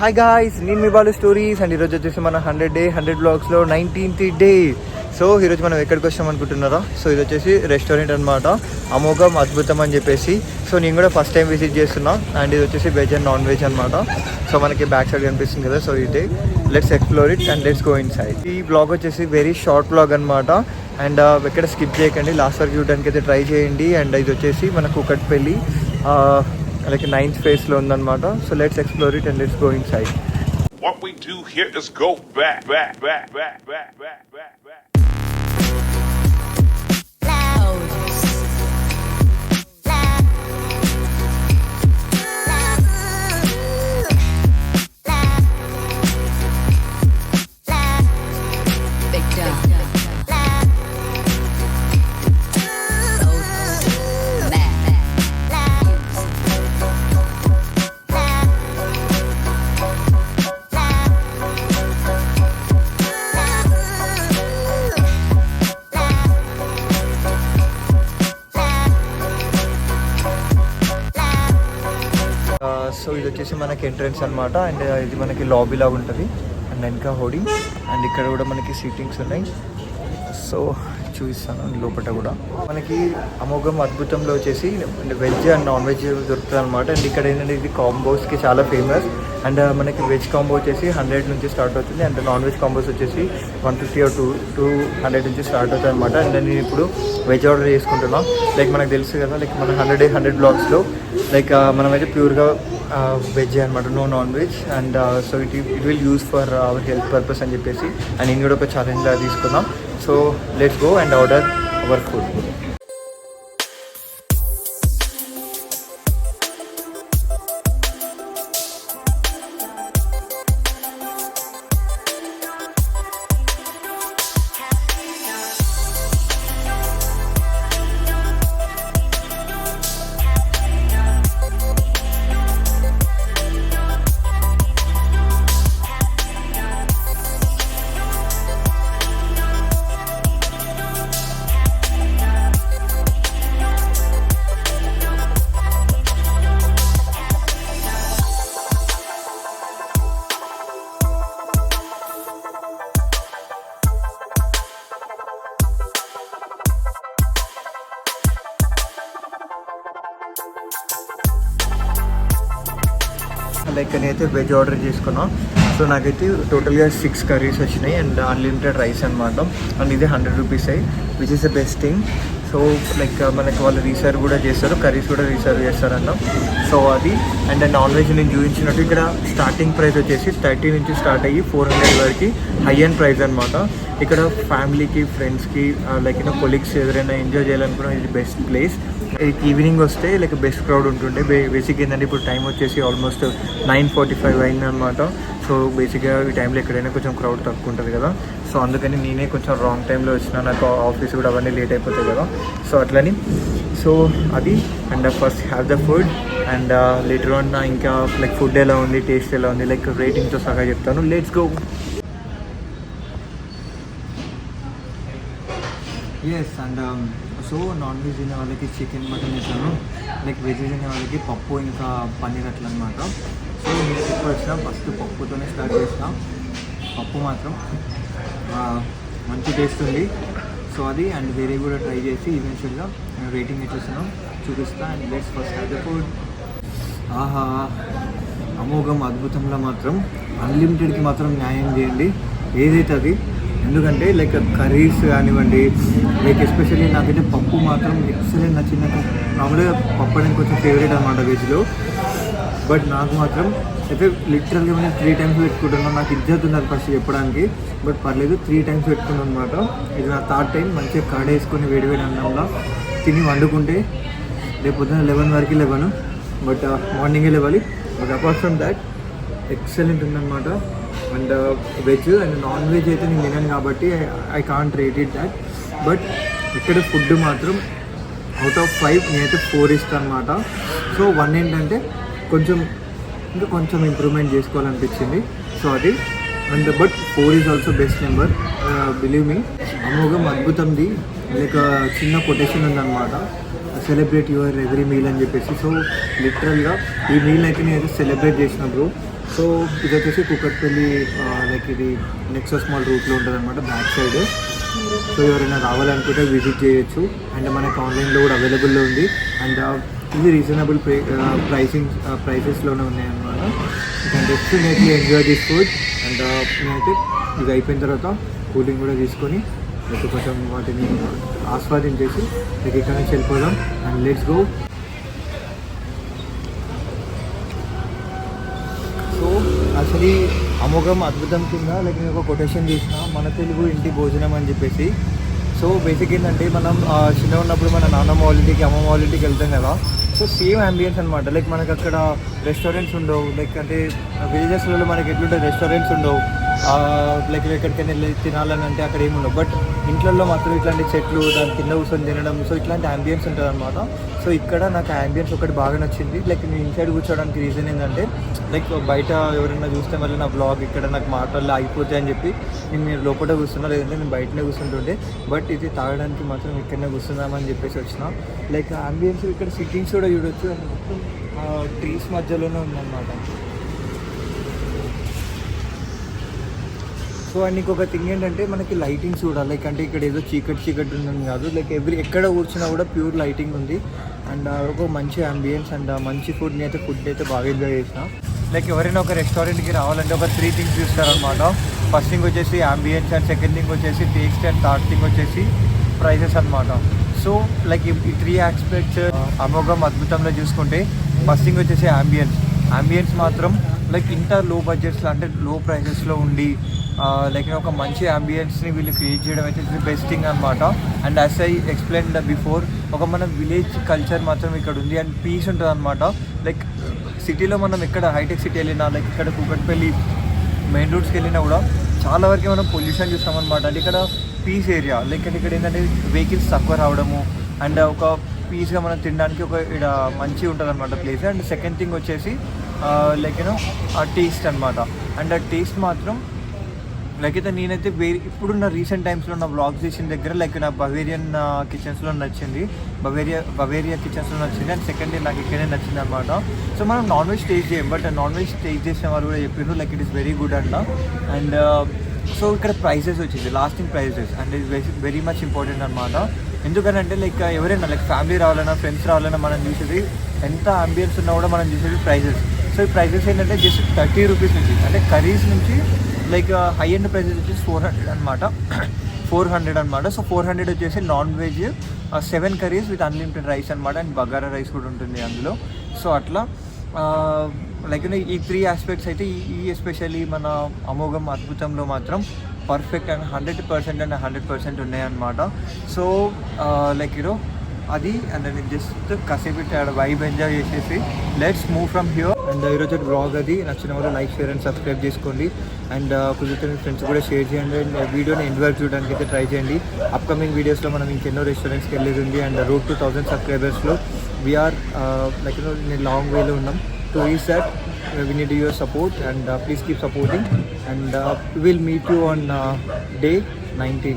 Hi guys, నేను మీ Balu stories and ఈరోజు వచ్చేసి మన 100 బ్లాగ్స్లో 19th డే. సో ఈరోజు మనం ఎక్కడికి వచ్చాం అనుకుంటున్నారా? సో ఇది వచ్చేసి రెస్టారెంట్ అనమాట, అమోఘం అద్భుతం అని చెప్పేసి. సో నేను కూడా ఫస్ట్ టైం విజిట్ చేస్తున్నా అండ్ ఇది వచ్చేసి వెజ్ అండ్ నాన్ వెజ్ అనమాట. సో మనకి బ్యాక్ సైడ్ కనిపిస్తుంది కదా, సో ఇదే let's explore it and let's go in side. ఈ బ్లాగ్ వచ్చేసి వెరీ షార్ట్ బ్లాగ్ అనమాట అండ్ ఎక్కడ స్కిప్ చేయకండి, లాస్ట్ వరకు చూడడానికి అయితే ట్రై చేయండి. అండ్ ఇది వచ్చేసి మన కూకట్పల్లి like 9th phase లో ఉందన్నమాట. So let's explore it and let's go in side. What we do here is go back. So ఇది వచ్చేసి మనకి ఎంట్రన్స్ అనమాట అండ్ ఇది మనకి లాబీ లాగా ఉంటుంది అండ్ వెనక హోర్డింగ్ అండ్ ఇక్కడ కూడా మనకి సీటింగ్స్ ఉన్నాయి. సో చూపిస్తాను లోపల కూడా మనకి అమోఘం అద్భుతంలో వచ్చేసి వెజ్ అండ్ నాన్ వెజ్ దొరుకుతుంది అనమాట. అండ్ ఇక్కడ ఏంటంటే ఇది కాంబోస్కి చాలా ఫేమస్ అండ్ మనకి వెజ్ కాంబో వచ్చేసి 100 నుంచి స్టార్ట్ అవుతుంది అండ్ నాన్ వెజ్ కాంబోస్ వచ్చేసి 150 or 200 నుంచి స్టార్ట్ అవుతుంది అనమాట. అండ్ నేను ఇప్పుడు వెజ్ ఆర్డర్ చేసుకుంటున్నాం. లైక్ మనకు తెలుసు కదా, లైక్ మన 100 బ్లాగ్స్లో లైక్ మనమైతే ప్యూర్గా వెజ్ అనమాట, no non veg. And so it will use for our health purpose అని చెప్పేసి అండ్ నేను కూడా ఒక ఛాలెంజ్ లాగా తీసుకున్నాం. So let's go and order our food. Like నేనైతే వెజ్ ఆర్డర్ చేసుకున్నాను. సో నాకైతే టోటల్గా 6 కర్రీస్ వచ్చినాయి అండ్ అన్లిమిటెడ్ రైస్ అనమాట. అండ్ ఇది 100 rupees which is the best thing. So like మనకి వాళ్ళు రీసర్వ్ కూడా చేస్తారు, కర్రీస్ కూడా రీసర్వ్ చేస్తారంట. సో అది అండ్ నాన్ వెజ్ నేను చూపించినట్టు ఇక్కడ స్టార్టింగ్ ప్రైస్ వచ్చేసి 30 నుంచి స్టార్ట్ అయ్యి 400 వరకు హై అండ్ ప్రైస్ అనమాట. ఇక్కడ ఫ్యామిలీకి, ఫ్రెండ్స్కి, లైక్ కొలీగ్స్ ఎవరైనా ఎంజాయ్ చేయాలనుకున్నా ఇది బెస్ట్ ప్లేస్. ఈవినింగ్ వస్తే లైక్ బెస్ట్ క్రౌడ్ ఉంటుండే. బేసిక్ ఏంటంటే ఇప్పుడు టైం వచ్చేసి ఆల్మోస్ట్ 9:45 అయింది అనమాట. సో బేసిక్గా ఈ టైంలో ఎక్కడైనా కొంచెం క్రౌడ్ తక్కువ ఉంటుంది కదా. సో అందుకని నేనే కొంచెం రాంగ్ టైంలో వచ్చిన, నాకు ఆఫీస్ కూడా అవన్నీ లేట్ అయిపోతాయి కదా. సో అట్లని సో అది and first have the food and later on ఇంకా లైక్ ఫుడ్ ఎలా ఉంది, టేస్ట్ ఎలా ఉంది, లైక్ రేటింగ్తో సహా చెప్తాను. Let's go. Yes and so non veg తినే వాళ్ళకి చికెన్, మటన్ వేసాను. లైక్ వెజ్ తినే వాళ్ళకి పప్పు ఇంకా పన్నీర్ అట్లా అనమాట. సో నేను ఎక్కువ వచ్చిన ఫస్ట్ పప్పుతోనే స్టార్ట్ చేసిన. పప్పు మాత్రం మంచి టేస్ట్ ఉంది. సో అది అండ్ వేరే కూడా ట్రై చేసి ఈవెన్చువల్గా నేను రేటింగ్ ఇచ్చేసాను, చూపిస్తా. And let's first have the food. ఆహా, అమోఘం అద్భుతంలో మాత్రం అన్లిమిటెడ్కి మాత్రం న్యాయం చేయండి ఏదైతే అది. ఎందుకంటే లైక్ కర్రీస్ కానివ్వండి, లైక్ ఎస్పెషల్లీ నాకైతే పప్పు మాత్రం ఎక్సలెంట్ నచ్చింది. నార్మల్గా పప్పు అనేది కొంచెం ఫేవరెట్ అనమాట వెజ్లో, బట్ నాకు మాత్రం అయితే లిటరల్గా నేను 3 times పెట్టుకుంటున్నాను. నాకు ఇజ్జత్ ఉన్నది ఫస్ట్ చెప్పడానికి, బట్ పర్లేదు 3 times పెట్టుకున్నాను అనమాట. ఇది నా 3rd time. మంచిగా కర్డ్ వేసుకొని వేడివేడి అన్నంలో తిని వండుకుంటే రేపు పొద్దున 11 వరకు లేవను, బట్ మార్నింగే లేవాలి. But apart from that excellent ఉందన్నమాట. And veg and non veg అయితే నేను తినాను కాబట్టి I can't rate it that. But ఇక్కడ ఫుడ్ మాత్రం అవుట్ ఆఫ్ 5 నేనైతే 4 ఇస్తాను అనమాట. సో 1 ఏంటంటే కొంచెం ఇంప్రూవ్మెంట్ చేసుకోవాలనిపించింది. సో అది and but 4 is also best number, believe me. అమోఘం అద్భుతంది లైక్ చిన్న కొటేషన్ ఉందన్నమాట, సెలబ్రేట్ యువర్ ఎవ్రీ మీల్ అని చెప్పేసి. సో లిటరల్గా ఈ మీల్ అయితే నేను సెలబ్రేట్ చేసిన బ్రో. సో ఇది వచ్చేసి కూకట్పల్లి లైక్ ఇది నెక్సస్ మాల్ రూట్లో ఉంటుంది అనమాట, బ్యాక్ సైడ్. సో ఎవరైనా రావాలనుకుంటే విజిట్ చేయొచ్చు. అండ్ మనకి ఆన్లైన్లో కూడా అవైలబుల్లో ఉంది. అండ్ ఇది రీజనబుల్ ప్రైసెస్లోనే ఉన్నాయన్నమాట. You can definitely enjoy this food. And నేనైతే ఇది అయిపోయిన తర్వాత కూలింగ్ కూడా తీసుకొని మీకు కొంచెం వాటిని ఆస్వాదించేసి మీకు ఇక్కడ నుంచి వెళ్ళిపోదాం. And let's go. సో అసలు అమోఘం అద్భుతం కింద లైక్ నేను ఒక కొటేషన్ చేసిన, మన తెలుగు ఇంటి భోజనం అని చెప్పేసి. సో బేసిక్ ఏంటంటే మనం చిన్న ఉన్నప్పుడు మన నాన్నమ్మ వాళ్ళ ఇంటికి అమ్మమ్మ వాళ్ళ ఇంటికి వెళ్తాం కదా. సో సేమ్ అంబియన్స్ అనమాట. లైక్ మనకు అక్కడ రెస్టారెంట్స్ ఉండవు. లైక్ అంటే విలేజెస్లలో మనకి ఎట్లుంటాయి, రెస్టారెంట్స్ ఉండవు. లైక్ ఎక్కడికైనా వెళ్ళి తినాలని అంటే అక్కడ ఏమి ఉండవు. బట్ ఇంట్లలో మాత్రం ఇట్లాంటి చెట్లు, దాని కింద కూర్చొని తినడం, సో ఇట్లాంటి అంబియన్స్ ఉంటుంది అనమాట. సో ఇక్కడ నాకు అంబియన్స్ ఒకటి బాగా నచ్చింది. లైక్ నేను ఇన్సైడ్ కూర్చోడానికి రీజన్ ఏంటంటే లైక్ బయట ఎవరైనా చూస్తే మళ్ళీ నా బ్లాగ్ ఇక్కడ నాకు మాటల్లో ఆగిపోతాయి అని చెప్పి నేను లోపల కూర్చున్నా, లేదంటే నేను బయటనే కూర్చుంటుండే. బట్ ఇది తాగడానికి మాత్రం ఇక్కడనే కూర్చుందామని చెప్పేసి వచ్చిన. లైక్ అంబియన్స్ ఇక్కడ సిట్టింగ్స్ కూడా చూడొచ్చు. అండ్ మొత్తం ట్రీస్ మధ్యలోనే ఉందన్నమాట. సో అండ్ ఇంకొక థింగ్ ఏంటంటే మనకి లైటింగ్స్ కూడా లైక్ అంటే ఇక్కడ ఏదో చీకటి ఉందని కాదు. లైక్ ఎక్కడ కూర్చున్నా కూడా ప్యూర్ లైటింగ్ ఉంది. అండ్ ఒక మంచి అంబియన్స్ అండ్ మంచి ఫుడ్ అయితే బాగా ఎంజాయ్ చేసిన. లైక్ ఎవరైనా ఒక రెస్టారెంట్కి రావాలంటే ఒక 3 థింగ్స్ చూస్తారనమాట. ఫస్ట్ థింగ్ వచ్చేసి అంబియన్స్, అండ్ సెకండ్ థింగ్ వచ్చేసి టేస్ట్, అండ్ థర్డ్ థింగ్ వచ్చేసి ప్రైసెస్ అనమాట. సో లైక్ ఈ 3 ఆస్పెక్ట్స్ అమోఘం అద్భుతంలో చూసుకుంటే ఫస్ట్ థింగ్ వచ్చేసి అంబియన్స్ మాత్రం లైక్ ఇంత లో బడ్జెట్స్లో అంటే లో ప్రైసెస్లో ఉండి లైక్ ఒక మంచి అంబియన్స్ని వీళ్ళు క్రియేట్ చేయడం అయితే ఇట్స్ ది బెస్ట్ థింగ్ అనమాట. And as I explain before, ఒక మన విలేజ్ కల్చర్ మాత్రం ఇక్కడ ఉంది. అండ్ పీస్ ఉంటుంది అనమాట. లైక్ సిటీలో మనం ఎక్కడ హైటెక్ సిటీ వెళ్ళినా, లైక్ ఇక్కడ కూకట్పల్లి మెయిన్ రోడ్స్కి వెళ్ళినా కూడా చాలా వరకు మనం పొల్యూషన్ చూస్తామన్నమాట. అంటే ఇక్కడ పీస్ ఏరియా, లైక్ ఇక్కడ ఏంటంటే వెహికల్స్ తక్కువ రావడము, అండ్ ఒక పీస్గా మనం తినడానికి ఒక ఇక్కడ మంచిగా ఉంటుంది అనమాట ప్లేస్. అండ్ సెకండ్ థింగ్ వచ్చేసి లైక్ ఆ టేస్ట్ అనమాట. అండ్ ఆ టేస్ట్ మాత్రం లైక్ అయితే నేనైతే ఇప్పుడున్న రీసెంట్ టైమ్స్లో నా వ్లాగ్స్ చేసిన దగ్గర లైక్ నా బవేరియన్ కిచెన్స్లో నచ్చింది, బవేరియా కిచెన్స్లో నచ్చింది. అండ్ సెకండ్ నాకు ఇక్కడే నచ్చింది అనమాట. సో మనం నాన్ వెజ్ టేస్ట్ చేయం, బట్ నాన్ వెజ్ టేస్ట్ చేసిన వాళ్ళు కూడా చెప్పారు like it is very good అంట. అండ్ సో ఇక్కడ ప్రైసెస్ వచ్చింది, lasting prices, and it very much important అనమాట. ఎందుకనంటే లైక్ ఎవరైనా లైక్ ఫ్యామిలీ రావాలన్నా, ఫ్రెండ్స్ రావాలన్నా మనం చూసేది ఎంత అంబియన్స్ ఉన్నా కూడా మనం చూసేది ప్రైసెస్. సో ఈ ప్రైసెస్ ఏంటంటే జస్ట్ 30 రూపీస్ నుంచి, అంటే కర్రీస్ నుంచి లైక్ హై ఎండ్ ప్రైసెస్ వచ్చేసి 400 అనమాట. 400 అనమాట. సో 400 వచ్చేసి non veg 7 curries with unlimited rice అనమాట. అండ్ బగారా రైస్ కూడా ఉంటుంది అందులో. సో అట్లా లైక్ ఈ 3 ఆస్పెక్ట్స్ అయితే ఈ ఎస్పెషల్లీ మన అమోఘం అద్భుతంలో మాత్రం పర్ఫెక్ట్ అండ్ 100% అండ్ 100% ఉన్నాయన్నమాట. సో లైక్ అది అండ్ నేను జస్ట్ కాసేపు వైబ్ ఎంజాయ్ చేసేసి let's move from here. And ఈరోజు బ్లాగ్ అది నచ్చిన వాళ్ళు లైక్, షేర్ అండ్ సబ్స్క్రైబ్ చేసుకోండి. అండ్ కుదిరితే మీ ఫ్రెండ్స్ కూడా షేర్ చేయండి. అండ్ వీడియోని ఎండ్ వరకు చూడడానికి అయితే ట్రై చేయండి. అప్కమింగ్ వీడియోస్లో మనం ఇంకెన్నో రెస్టారెంట్స్కి వెళ్ళేది ఉంది. అండ్ రోడ్ టు 1000 సబ్స్క్రైబర్స్లో వీఆర్ లైక్ నేను లాంగ్ వేలో ఉన్నాం. To reach that we need your support, and please keep supporting, and we'll meet you on day 20.